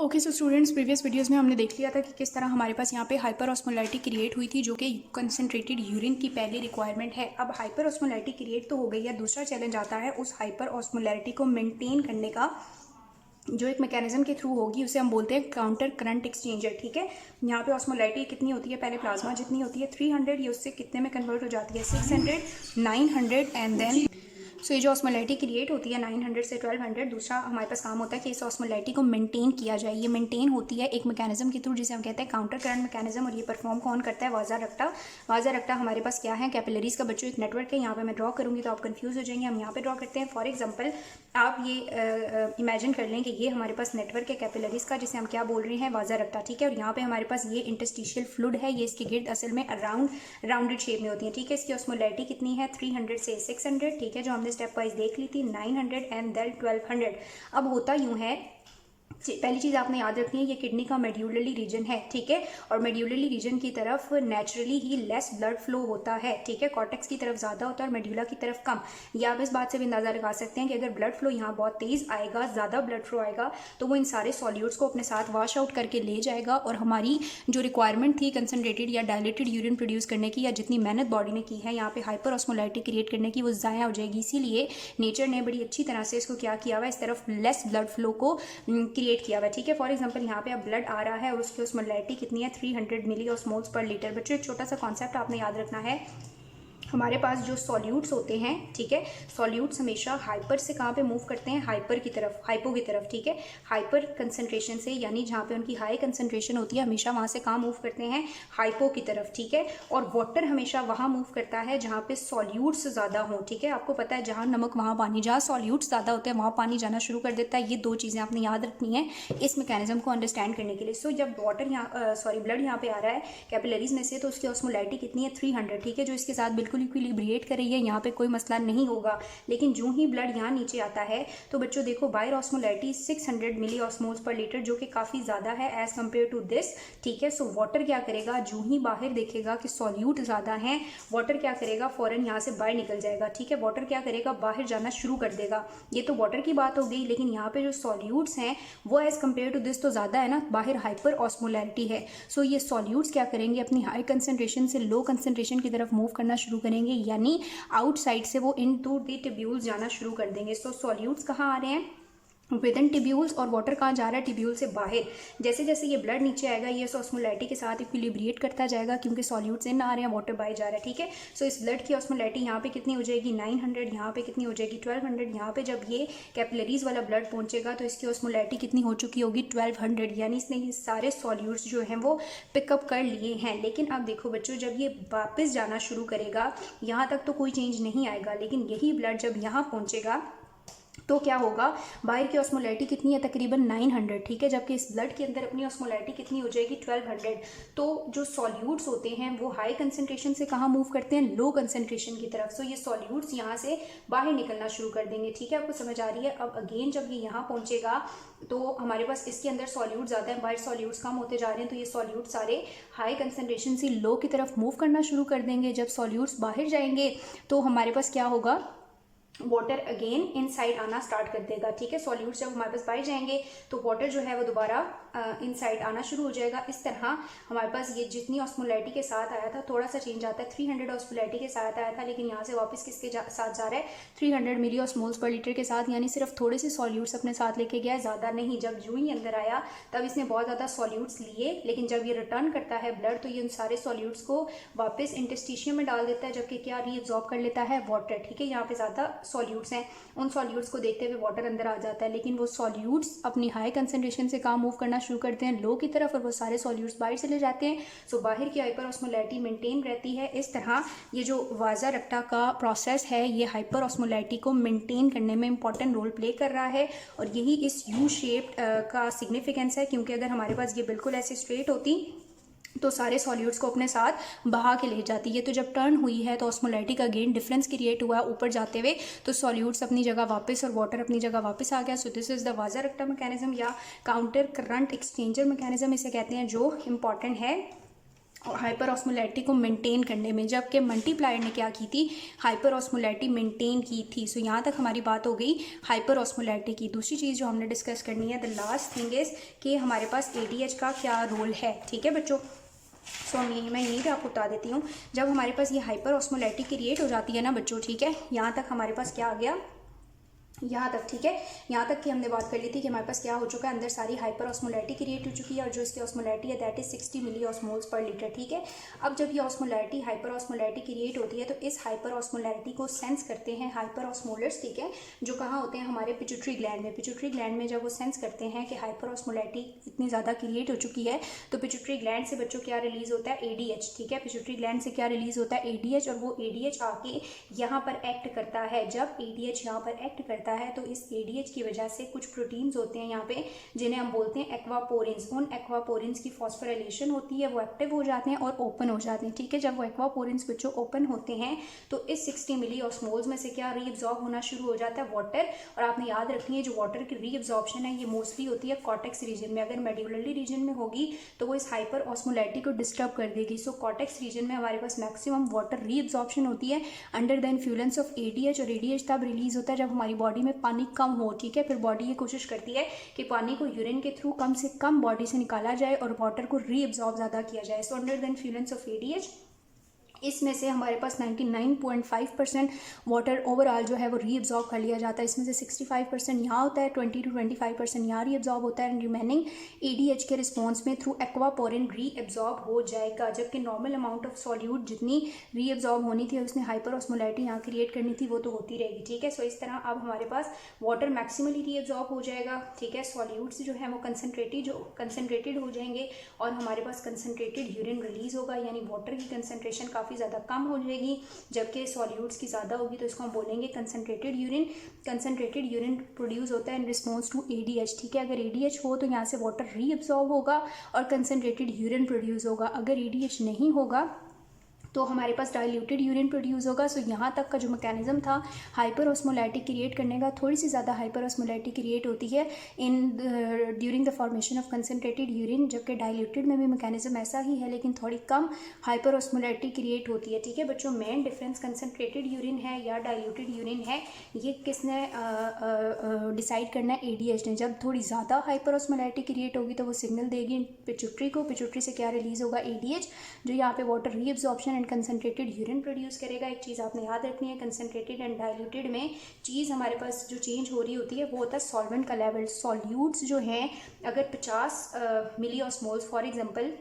Okay so students, previous videos में हमने देख लिया था कि किस तरह हमारे पास यहाँ पे हाइपर ऑस्मोलैरिटी क्रिएट हुई थी, जो कि कंसनट्रेटेड यूरिन की पहली रिक्वायरमेंट है। अब हाइपर ऑस्मोलैरिटी क्रिएट तो हो गई है, दूसरा चैलेंज आता है उस हाइपर ऑस्मोलैरिटी को मेंटेन करने का, जो एक मैकेनिज्म के थ्रू होगी, उसे हम बोलते हैं काउंटर करंट एक्सचेंजर। ठीक है, यहाँ पे ऑस्मोलैरिटी कितनी होती है, पहले प्लाज्मा जितनी होती है 300, ये उससे कितने में कन्वर्ट हो जाती है 600, 900 एंड देन सो ये जो ऑस्मोलैरिटी क्रिएट होती है 900 से 1200, दूसरा हमारे पास काम होता है कि इस ऑस्मोलैरिटी को मेंटेन किया जाए। ये मेंटेन होती है एक मैकेनिज्म के थ्रू जिसे हम कहते हैं काउंटर करंट मैकेनिज्म, और ये परफॉर्म कौन करता है, वाजा रक्टा। वाजा रक्टा हमारे पास क्या है, कैपिलरीज का बच्चों एक नेटवर्क है। यहाँ पे मैं ड्रॉ करूँगी तो आप कंफ्यूज हो जाएंगे। हम यहाँ पे ड्रॉ करते हैं। फॉर एग्जाम्पल आप ये इमेजिन कर लें कि ये हमारे पास नेटवर्क है कैपिलरीज का, जिसे हम क्या बोल रहे हैं, वाजा रक्टा। ठीक है, और यहाँ पे हमारे पास ये इंटरस्टिशियल फ्लूइड है, ये इसके गिर्द असल में राउंडेड शेप में होती है। ठीक है, इसकी ऑस्मोलैरिटी कितनी है 300 से 600। ठीक है, जो हमने स्टेप वाइज देख ली 900 एंड देन 1200। अब होता यूं है, पहली चीज़ आपने याद रखनी है, ये किडनी का मेड्यूलरी रीजन है। ठीक है, और मेड्यूलरी रीजन की तरफ नेचुरली ही लेस ब्लड फ्लो होता है। ठीक है, कॉर्टेक्स की तरफ ज़्यादा होता है और मेड्यूला की तरफ कम। या आप इस बात से भी अंदाज़ा लगा सकते हैं कि अगर ब्लड फ्लो यहाँ बहुत तेज़ आएगा, ज़्यादा ब्लड फ्लो आएगा, तो वो इन सारे सॉल्यूट्स को अपने साथ वॉश आउट करके ले जाएगा, और हमारी जो रिक्वायरमेंट थी कंसनट्रेटेड या डायलेटेड यूरिन प्रोड्यूस करने की, या जितनी मेहनत बॉडी ने की है यहाँ पे हाइपर ऑस्मोलैरिटी क्रिएट करने की, वो ज़ाया हो जाएगी। इसीलिए नेचर ने बड़ी अच्छी तरह से इसको क्या किया हुआ है, इस तरफ लेस ब्लड फ्लो को क्रिएट किया हुआ है। ठीक है, फॉर एग्जांपल यहाँ पे अब ब्लड आ रहा है और उसकी ऑस्मोलैरिटी कितनी है 300 मिली ऑस्मोल्स पर लीटर। बच्चों एक छोटा सा कॉन्सेप्ट आपने याद रखना है, हमारे पास जो सॉल्यूट्स होते हैं, ठीक है, सॉल्यूट्स हमेशा हाइपर से कहाँ पे मूव करते हैं, हाइपर की तरफ, हाइपो की तरफ। ठीक है, हाइपर कंसंट्रेशन से, यानी जहाँ पे उनकी हाई कंसंट्रेशन होती है, हमेशा वहाँ से कहाँ मूव करते हैं, हाइपो की तरफ। ठीक है, और वाटर हमेशा वहाँ मूव करता है जहाँ पे सॉल्यूट्स ज़्यादा हों। ठीक है, आपको पता है जहाँ नमक वहाँ पानी, जहाँ सॉल्यूट्स ज़्यादा होते हैं वहाँ पानी जाना शुरू कर देता है। ये दो चीज़ें आपने याद रखनी है इस मैकेनिज्म को अंडरस्टैंड करने के लिए। सो जब वाटर यहाँ ब्लड यहाँ पे आ रहा है कैपिलरीज में से, तो उसकी ऑस्मोलैरिटी कितनी है 300। ठीक है, जो इसके साथ बिल्कुल इक्विलिब्रिएट कर रही है, यहाँ पे कोई मसला नहीं होगा। लेकिन जो ही ब्लड यहाँ नीचे आता है, तो बच्चों देखो बायर ऑस्मोलैरिटी 600 मिली ऑस्मोल्स पर लीटर, जो कि काफ़ी ज़्यादा है एज कम्पेयर टू दिस। ठीक है, सो वाटर क्या करेगा, जो ही बाहर देखेगा कि सॉल्यूट ज़्यादा है, वाटर क्या करेगा, फौरन यहाँ से बाहर निकल जाएगा। ठीक है, वाटर क्या करेगा, बाहर जाना शुरू कर देगा। ये तो वाटर की बात हो गई, लेकिन यहाँ पे जो सॉल्यूट्स हैं वो एज कम्पेयर टू दिस तो ज़्यादा है ना, बाहर हाइपर ऑस्मोलैरिटी है। सो ये सॉल्यूट्स क्या करेंगे, अपनी हाई कंसनट्रेशन से लो कंसनट्रेशन की तरफ मूव करना शुरू करेंगे, यानी आउटसाइड से वो इनटू द टिब्यूल्स जाना शुरू कर देंगे। सो सॉल्यूट्स कहाँ आ रहे हैं, विद इन टिब्यूल्स, और वाटर कहाँ जा रहा है, टिब्यूल से बाहर। जैसे जैसे ये ब्लड नीचे आएगा, ये ऑस्मोलैरिटी के साथ इक्विलिब्रिएट करता जाएगा, क्योंकि सॉल्यूट्स इन आ रहे हैं, वाटर बाहर जा रहा है। ठीक है, सो इस ब्लड की ऑस्मोलैरिटी यहाँ पे कितनी हो जाएगी 900, यहाँ पे कितनी हो जाएगी 1200। यहाँ पे जब ये कैपिलरीज वाला ब्लड पहुंचेगा तो इसकी ऑस्मोलैरिटी कितनी हो चुकी होगी 1200, यानी इसने ये सारे सॉल्यूट्स जो हैं वो पिकअप कर लिए हैं। लेकिन अब देखो बच्चों, जब ये वापस जाना शुरू करेगा, यहाँ तक तो कोई चेंज नहीं आएगा, लेकिन यही ब्लड जब यहाँ पहुँचेगा तो क्या होगा, बाहर की ऑस्मोलैरिटी कितनी है, तकरीबन 900। ठीक है, जबकि इस ब्लड के अंदर अपनी ऑस्मोलैरिटी कितनी हो जाएगी 1200। तो जो सॉल्यूट्स होते हैं वो हाई कंसंट्रेशन से कहाँ मूव करते हैं, लो कंसंट्रेशन की तरफ। सो ये सॉल्यूट्स यहाँ से बाहर निकलना शुरू कर देंगे। ठीक है, आपको समझ आ रही है। अब अगेन जब ये यहाँ पहुँचेगा तो हमारे पास इसके अंदर सॉल्यूट ज़्यादा है, बाहर सॉल्यूट्स कम होते जा रहे हैं, तो ये सॉल्यूट सारे हाई कंसंट्रेशन से लो की तरफ मूव करना शुरू कर देंगे। जब सॉल्यूट्स बाहर जाएंगे तो हमारे पास क्या होगा, वाटर अगेन इनसाइड आना स्टार्ट कर देगा। ठीक है, सॉल्यूट्स जब हमारे पास बाहर जाएंगे तो वाटर जो है वो दोबारा इनसाइड आना शुरू हो जाएगा। इस तरह हमारे पास ये जितनी ऑस्मोलैरिटी के साथ आया था, थोड़ा सा चेंज आता है, 300 ऑस्मोलैरिटी के साथ आया था, लेकिन यहाँ से वापस किसके साथ जा रहा है 300 मिली ऑस्मोल्स पर लीटर के साथ, यानी सिर्फ थोड़े से सॉल्यूट्स अपने साथ लेके गया, ज़्यादा नहीं। जब जो ही अंदर आया तब इसने बहुत ज़्यादा सॉल्यूट्स लिए, लेकिन जब ये रिटर्न करता है ब्लड तो ये उन सारे सॉल्यूट्स को वापस इंटरस्टिशियम में डाल देता है, जबकि क्या रीअब्सॉर्ब कर लेता है, वाटर। ठीक है, यहाँ पे ज़्यादा सॉल्यूट्स हैं, उन सॉल्यूट्स को देखते हुए वाटर अंदर आ जाता है, लेकिन वो सॉल्यूट्स अपनी हाई कंसंट्रेशन से काम मूव करना शुरू करते हैं लो की तरफ, और वो सारे सॉल्यूट्स बाहर चले जाते हैं। सो बाहर की हाइपर ऑस्मोलैरिटी मेंटेन रहती है। इस तरह ये जो वाजा रक्टा का प्रोसेस है, ये हाइपर ऑस्मोलैरिटी को मेंटेन करने में इंपॉर्टेंट रोल प्ले कर रहा है, और यही इस यू शेप का सिग्निफिकेंस है, क्योंकि अगर हमारे पास ये बिल्कुल ऐसे स्ट्रेट होती तो सारे सॉल्यूट्स को अपने साथ बहा के ले जाती है। तो जब टर्न हुई है तो ऑस्मोलैरिटी का गेन डिफरेंस क्रिएट हुआ है ऊपर जाते हुए, तो सॉल्यूट्स अपनी जगह वापस और वाटर अपनी जगह वापस आ गया। सो दिस इज द वाजा रक्टा मैकेनिज्म या काउंटर करंट एक्सचेंजर मैकेनिज्म इसे कहते हैं, जो इंपॉर्टेंट है हाइपर ऑस्मोलैरिटी को मेंटेन करने में, जबकि मल्टीप्लायर ने क्या की थी, हाइपर ऑस्मोलैरिटी मेंटेन की थी। सो यहाँ तक हमारी बात हो गई हाइपर ऑस्मोलैरिटी की। दूसरी चीज़ जो हमने डिस्कस करनी है, द लास्ट थिंग इज़ कि हमारे पास ADH का क्या रोल है। ठीक है बच्चों, सो मैं यहीं पे आपको बता देती हूँ। जब हमारे पास ये हाइपर ऑस्मोलैरिटी क्रिएट हो जाती है ना बच्चों, ठीक है, यहाँ तक हमारे पास क्या आ गया, यहाँ तक, ठीक है, यहाँ तक कि हमने बात कर ली थी कि हमारे पास क्या हो चुका है, अंदर सारी हाइपर ऑस्मोलैरिटी क्रिएट हो चुकी है और जो इसकी ऑस्मोलैरिटी है दैट इज 60 मिली ऑस्मोल्स पर लीटर। ठीक है, अब जब ये ऑस्मोलैरिटी हाइपर ऑस्मोलैरिटी क्रिएट होती है तो इस हाइपर ऑस्मोलैरिटी को सेंस करते हैं हाइपर ऑस्मोलर्स, ठीक है, जो कहाँ होते हैं, हमारे पिट्यूटरी ग्लैंड में। पिट्यूटरी ग्लैंड में जब वो सेंस करते हैं कि हाइपर ऑस्मोलैरिटी इतनी ज़्यादा क्रिएट हो चुकी है तो पिट्यूटरी ग्लैंड से बच्चों क्या रिलीज होता है, ADH। ठीक है, पिट्यूटरी ग्लैंड से क्या रिलीज होता है, ADH, और वो ADH आके यहाँ पर एक्ट करता है। जब ADH यहाँ पर एक्ट करता है तो इस ADH की वजह से कुछ प्रोटीन्स होते हैं यहाँ पे जिन्हें हम बोलते हैं एक्वापोरिन्स। उन एक्वापोरिन्स की फॉस्फोराइलेशन होती है, वो एक्टिव हो जाते हैं और ओपन हो जाते हैं। ठीक है, जब वो एक्वापोरिन्स बच्चों ओपन होते हैं तो इस 60 मिली ऑस्मोल्स में से क्या रीअब्जॉर्ब होना शुरू हो जाता है, वाटर। और आपने याद रखनी है जो वाटर की रीअब्जॉर्प्शन है ये मोस्टली होती है कॉर्टेक्स रीजन में। अगर मेड्यूलरी रीजन में होगी तो वो इस हाइपर ऑस्मोलैरिटी को डिस्टर्ब कर देगी। सो कॉर्टेक्स रीजन में हमारे पास मैक्सिमम वाटर रीअब्जॉर्प्शन होती है under the influence of ADH। और ADH तब रिलीज होता है जब हमारी बॉडी में पानी कम हो। ठीक है, फिर बॉडी ये कोशिश करती है कि पानी को यूरिन के थ्रू कम से कम बॉडी से निकाला जाए और वाटर को रीअब्जॉर्ब ज़्यादा किया जाए। So under the influence of ADH इसमें से हमारे पास 99.5% वाटर ओवरऑल जो है वो रीअब्जॉर्ब कर लिया जाता है। इसमें से 65% यहाँ होता है, 20 to 25% यहाँ रीअब्जॉर्ब होता है एंड रिमेनिंग ADH के रिस्पॉन्स में थ्रू एक्वापोरिन रीअब्जॉर्ब हो जाएगा। जबकि नॉर्मल अमाउंट ऑफ सॉल्यूट जितनी रीअब्जॉर्ब होनी थी उसने हाइपर ऑस्मोलैरिटी यहाँ क्रिएट करनी थी वो तो होती रहेगी। ठीक है, सो इस तरह अब हमारे पास वाटर मैक्सिमली रीअब्जॉर्ब हो जाएगा। ठीक है, सॉल्यूट्स जो है वो कंसनट्रेटेड हो जाएंगे और हमारे पास कंसनट्रेटेड यूरिन रिलीज होगा, यानी वाटर की कंसनट्रेशन काफ़ी ज़्यादा कम हो जाएगी। जबकि सॉल्यूट्स की ज़्यादा होगी तो इसको हम बोलेंगे concentrated urine. Concentrated urine produce होता है इन रिस्पॉन्स टू ADH। ठीक है, अगर ADH हो तो यहाँ से वाटर रीअब्सॉर्ब होगा और कंसनट्रेटेड यूरिन प्रोड्यूस होगा। अगर ADH नहीं होगा तो हमारे पास डाइल्यूटेड यूरिन प्रोड्यूस होगा। सो यहाँ तक का जो मैकेनिज्म था हाइपर ऑस्मोलैरिटी क्रिएट करने का, थोड़ी सी ज़्यादा हाइपर ऑस्मोलैरिटी क्रिएट होती है in during the formation of concentrated urine, जबकि डाइल्यूटेड में भी मैकेनिज्म ऐसा ही है लेकिन थोड़ी कम हाइपर ऑस्मोलैरिटी क्रिएट होती है। ठीक है बच्चों, मेन डिफरेंस कंसनट्रेटेड यूरिन है या डाइल्यूटेड यूरिन है ये किसने डिसाइड करना है, ADH ने। जब थोड़ी ज़्यादा हाइपर ऑस्मोलैरिटी क्रिएट होगी तो वो सिग्नल देगी पिट्यूटरी को, पिट्यूटरी से क्या रिलीज होगा, ADH, जो यहाँ पे water reabsorption concentrated urine produce करेगा। एक चीज़ आपने याद रखनी है, कंसनट्रेटेड एंड डाइल्यूटेड में चीज़ हमारे पास जो चेंज हो रही होती है वो होता है सॉल्वेंट का लेवल। सॉल्यूट्स जो हैं अगर 50 मिली ऑस्मोल्स फॉर एग्जांपल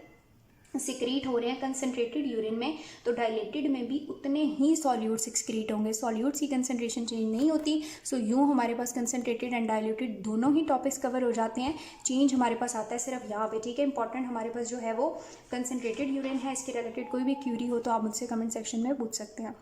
सिक्रीट हो रहे हैं कंसनट्रेटेड यूरिन में तो डाइलेटेड में भी उतने ही सॉल्यूट्स एक्सक्रीट होंगे। सॉल्यूट्स की कंसनट्रेशन चेंज नहीं होती। सो यूँ हमारे पास कंसनट्रेटेड एंड डाइल्यूटेड दोनों ही टॉपिक्स कवर हो जाते हैं। चेंज हमारे पास आता है सिर्फ यहाँ पे। ठीक है, इंपॉर्टेंट हमारे पास जो है वो कंसनट्रेटेड यूरिन है। इसके रिलेटेड कोई भी क्यूरी हो तो आप मुझसे कमेंट सेक्शन में पूछ सकते हैं।